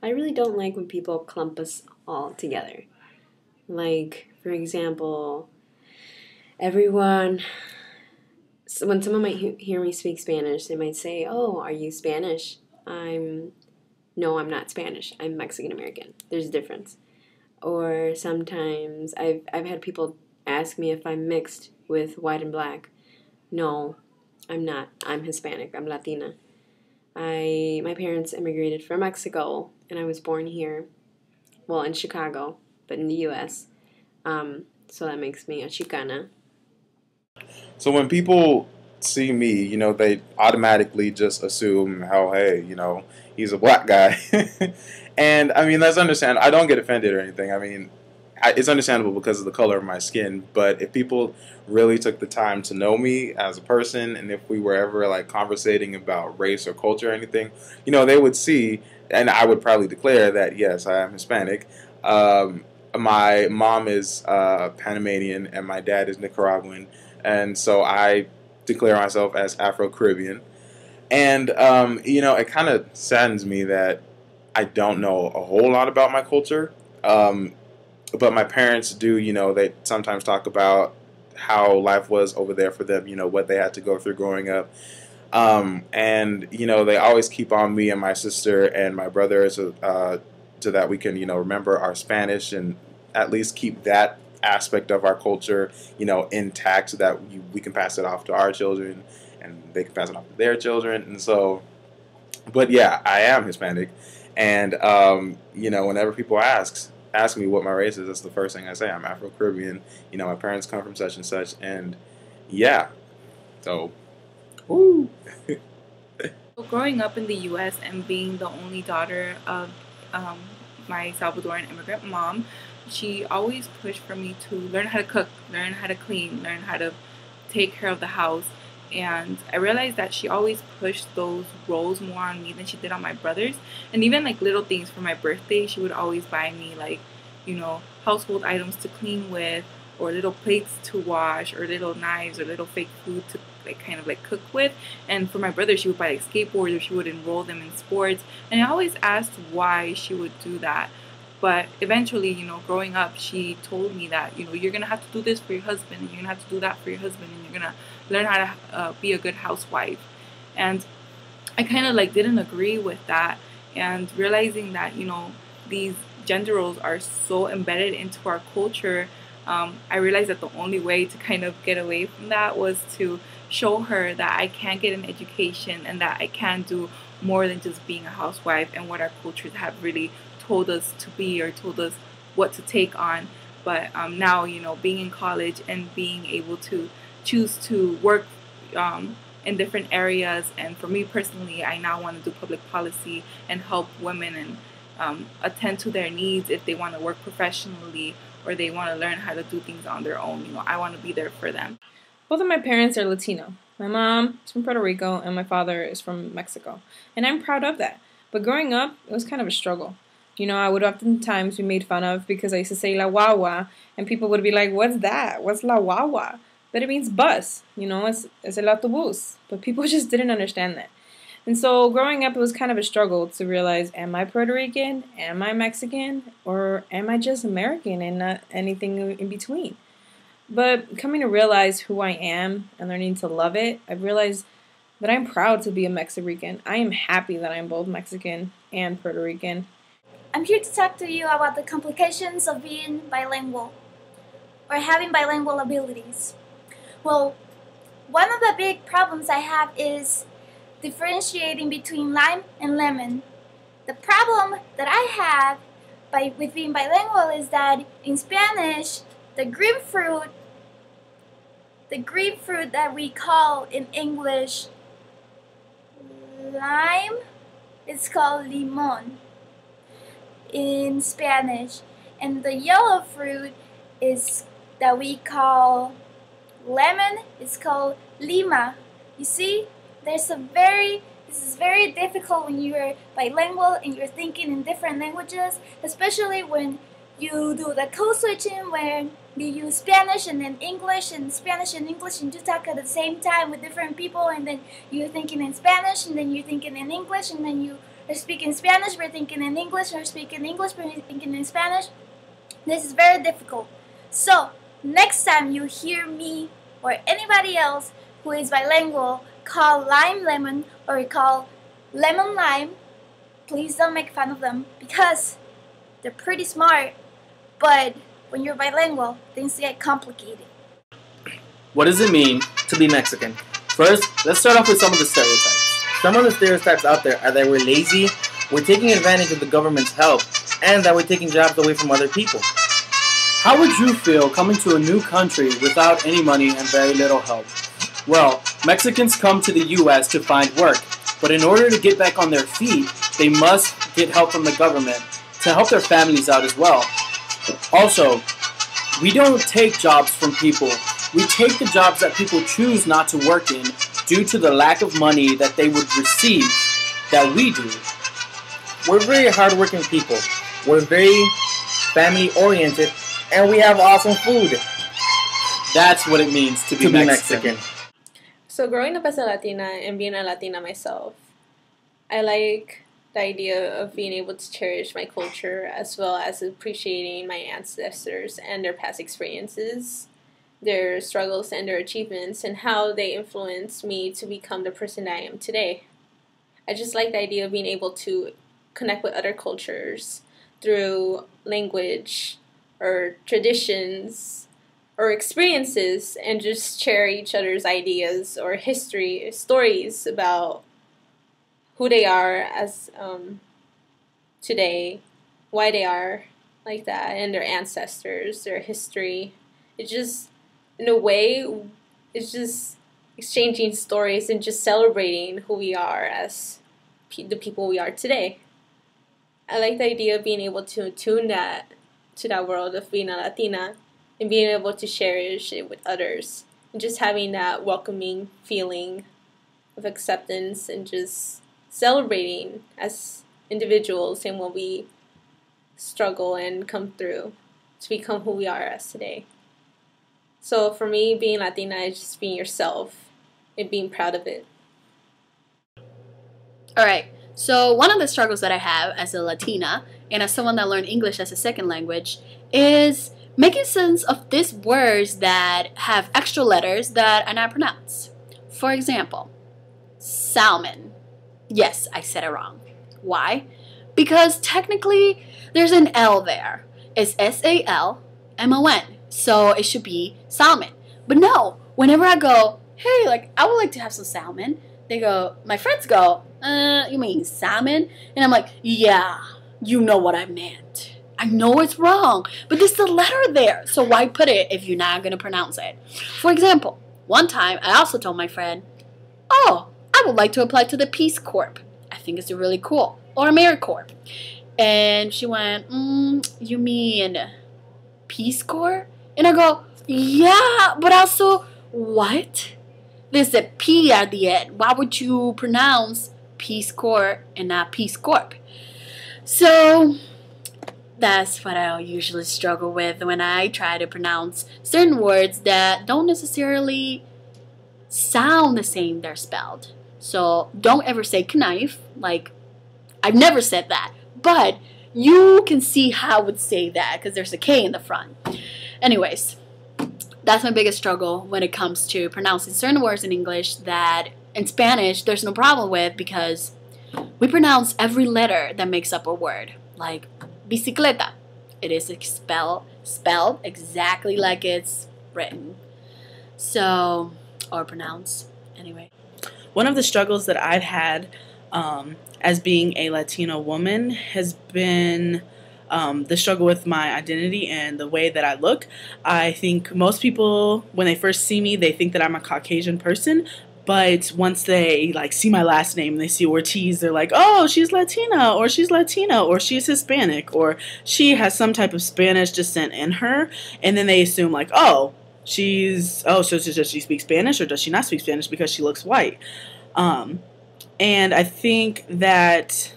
I really don't like when people clump us all together. Like, for example, everyone, so when someone might hear me speak Spanish, they might say, "Oh, are you Spanish?" I'm, no, I'm not Spanish. I'm Mexican American. There's a difference. Or sometimes I've had people ask me if I'm mixed with white and black. No, I'm not. I'm Hispanic. I'm Latina. My parents immigrated from Mexico, and I was born here. Well, in Chicago, but in the U.S. So that makes me a Chicana. So when people see me, they automatically just assume, oh, hey, he's a black guy. And I mean, that's understandable. I don't get offended or anything. I mean, it's understandable because of the color of my skin. But if people really took the time to know me as a person, and if we were ever like conversating about race or culture or anything, they would see, and I would probably declare that yes, I am Hispanic. My mom is Panamanian, and my dad is Nicaraguan, and so I declare myself as Afro Caribbean. And it kind of saddens me that I don't know a whole lot about my culture. Um, but my parents do, they sometimes talk about how life was over there for them, what they had to go through growing up. And, they always keep on me and my sister and my brother so that we can, remember our Spanish and at least keep that aspect of our culture, intact so that we can pass it off to our children and they can pass it off to their children. And so, but yeah, I am Hispanic, and whenever people ask me what my race is, that's the first thing I say. I'm Afro Caribbean. My parents come from such and such, and yeah. So, woo. So growing up in the U.S. and being the only daughter of um, my Salvadoran immigrant mom, she always pushed for me to learn how to cook, learn how to clean, learn how to take care of the house. And I realized that she always pushed those roles more on me than she did on my brothers. And even like little things for my birthday, she would always buy me like, household items to clean with, or little plates to wash, or little knives, or little fake food to like kind of like cook with. And for my brother, she would buy like skateboards, or she would enroll them in sports. And I always asked why she would do that. But eventually, growing up, she told me that, you're going to have to do this for your husband, and you're going to have to do that for your husband, and you're going to learn how to be a good housewife. And I kind of like didn't agree with that, and realizing that, these gender roles are so embedded into our culture. I realized that the only way to kind of get away from that was to show her that I can get an education and that I can do more than just being a housewife and what our cultures have really told us to be or told us what to take on. But now, being in college and being able to choose to work in different areas, and for me personally, I now want to do public policy and help women and attend to their needs if they want to work professionally or they want to learn how to do things on their own. I want to be there for them. Both of my parents are Latino. My mom is from Puerto Rico and my father is from Mexico. And I'm proud of that. But growing up, it was kind of a struggle. I would oftentimes be made fun of because I used to say la guagua, and people would be like, "What's that? What's la guagua?" But it means bus, it's el autobús. But people just didn't understand that. And so growing up, it was kind of a struggle to realize, am I Puerto Rican? Am I Mexican? Or am I just American and not anything in between? But coming to realize who I am and learning to love it, I've realized that I'm proud to be a Mexican. I am happy that I'm both Mexican and Puerto Rican. I'm here to talk to you about the complications of being bilingual or having bilingual abilities. Well, one of the big problems I have is differentiating between lime and lemon. The problem that I have with being bilingual is that in Spanish, the grapefruit that we call in English lime is called limón in Spanish, and the yellow fruit is that we call lemon is called lima. You see, this is very difficult when you're bilingual and you're thinking in different languages, especially when you do the code switching, when you use Spanish and then English and Spanish and English, and you talk at the same time with different people, and then you're thinking in Spanish and then you're thinking in English, and then you we're speaking Spanish, we're thinking in English, we're speaking English, we're thinking in Spanish. This is very difficult. So, next time you hear me or anybody else who is bilingual call lime lemon or call lemon lime, please don't make fun of them because they're pretty smart, but when you're bilingual, things get complicated. What does it mean to be Mexican? First, let's start off with some of the stereotypes. Some of the stereotypes out there are that we're lazy, we're taking advantage of the government's help, and that we're taking jobs away from other people. How would you feel coming to a new country without any money and very little help? Well, Mexicans come to the U.S. to find work, but in order to get back on their feet, they must get help from the government to help their families out as well. Also, we don't take jobs from people. We take the jobs that people choose not to work in due to the lack of money that they would receive that we do. We're very hardworking people. We're very family-oriented, and we have awesome food. That's what it means to be Mexican. So growing up as a Latina and being a Latina myself, I like the idea of being able to cherish my culture as well as appreciating my ancestors and their past experiences, their struggles and their achievements, and how they influenced me to become the person I am today. I just like the idea of being able to connect with other cultures through language or traditions or experiences and just share each other's ideas or history, stories about who they are as today, why they are like that, and their ancestors, their history. It just, in a way, it's just exchanging stories and just celebrating who we are as the people we are today. I like the idea of being able to attune that to that world of being a Latina and being able to cherish it with others and just having that welcoming feeling of acceptance and just celebrating as individuals and what we struggle and come through to become who we are as today. So for me, being Latina is just being yourself and being proud of it. Alright, so one of the struggles that I have as a Latina and as someone that learned English as a second language is making sense of these words that have extra letters that I not pronounce. For example, salmon. Yes, I said it wrong. Why? Because technically there's an L there. It's S-A-L-M-O-N. So it should be salmon. But no, whenever I go, hey, like, I would like to have some salmon, they go, my friends go, you mean salmon? And I'm like, yeah, you know what I meant. I know it's wrong, but there's the letter there. So why put it if you're not going to pronounce it? For example, one time I also told my friend, oh, I would like to apply to the Peace Corps. I think it's really cool. Or AmeriCorps. And she went, you mean Peace Corps? And I go, yeah, but also, what? There's a P at the end. Why would you pronounce Peace Corps and not Peace Corp? So that's what I usually struggle with when I try to pronounce certain words that don't necessarily sound the same they're spelled. So don't ever say knife. Like, I've never said that. But you can see how I would say that because there's a K in the front. Anyways, that's my biggest struggle when it comes to pronouncing certain words in English that in Spanish there's no problem with because we pronounce every letter that makes up a word. Like bicicleta. It is spelled exactly like it's written. So, or pronounced. Anyway. One of the struggles that I've had as being a Latino woman has been the struggle with my identity and the way that I look. I think most people, when they first see me, they think that I'm a Caucasian person. But once they see my last name and they see Ortiz, they're like, oh, she's Latina, or she's Latino, or she's Hispanic, or she has some type of Spanish descent in her. And then they assume so does she speak Spanish or does she not speak Spanish because she looks white? And I think that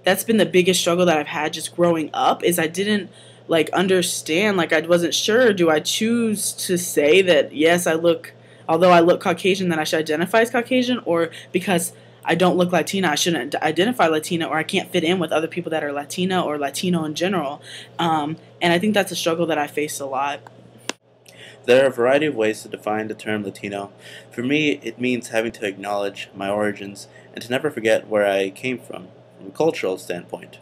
that's been the biggest struggle that I've had just growing up is I didn't understand, I wasn't sure, do I choose to say that, yes, although I look Caucasian, that I should identify as Caucasian, or because I don't look Latina, I shouldn't identify Latina, or I can't fit in with other people that are Latina or Latino in general. And I think that's a struggle that I face a lot. There are a variety of ways to define the term Latino. For me, it means having to acknowledge my origins and to never forget where I came from a cultural standpoint.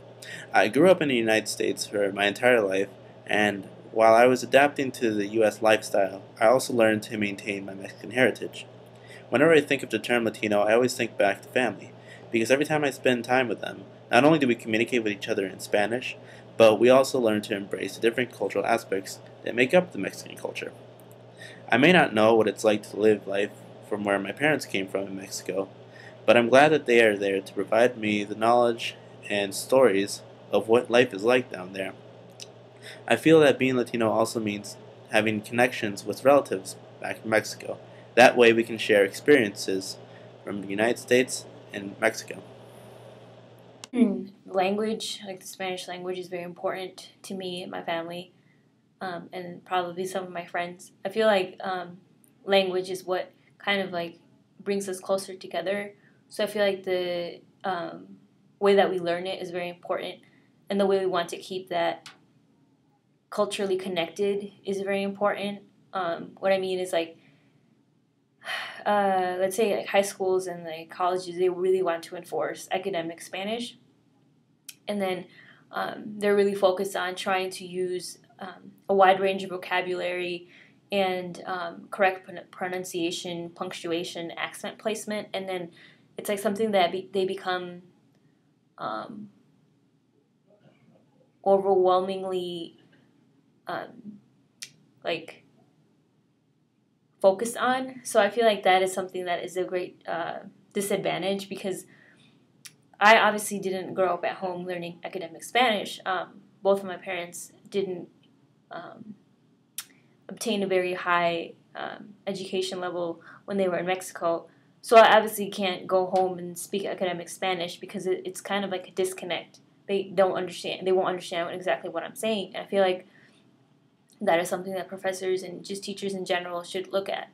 I grew up in the United States for my entire life, and while I was adapting to the U.S. lifestyle, I also learned to maintain my Mexican heritage. Whenever I think of the term Latino, I always think back to family, because every time I spend time with them, not only do we communicate with each other in Spanish, but we also learn to embrace the different cultural aspects that make up the Mexican culture. I may not know what it's like to live life from where my parents came from in Mexico, but I'm glad that they are there to provide me the knowledge and stories of what life is like down there. I feel that being Latino also means having connections with relatives back in Mexico. That way we can share experiences from the United States and Mexico. Language, like the Spanish language, is very important to me and my family, and probably some of my friends. I feel like language is what kind of like brings us closer together. So I feel like the way that we learn it is very important, and the way we want to keep that culturally connected is very important. What I mean is like, let's say like high schools and like colleges, they really want to enforce academic Spanish, and then they're really focused on trying to use a wide range of vocabulary and correct pronunciation, punctuation, accent placement, and then it's like something that they become overwhelmingly like focused on. So I feel like that is something that is a great disadvantage, because I obviously didn't grow up at home learning academic Spanish. Both of my parents didn't obtain a very high education level when they were in Mexico. So I obviously can't go home and speak academic Spanish, because it's kind of like a disconnect. They don't understand. They won't understand exactly what I'm saying. And I feel like that is something that professors and just teachers in general should look at.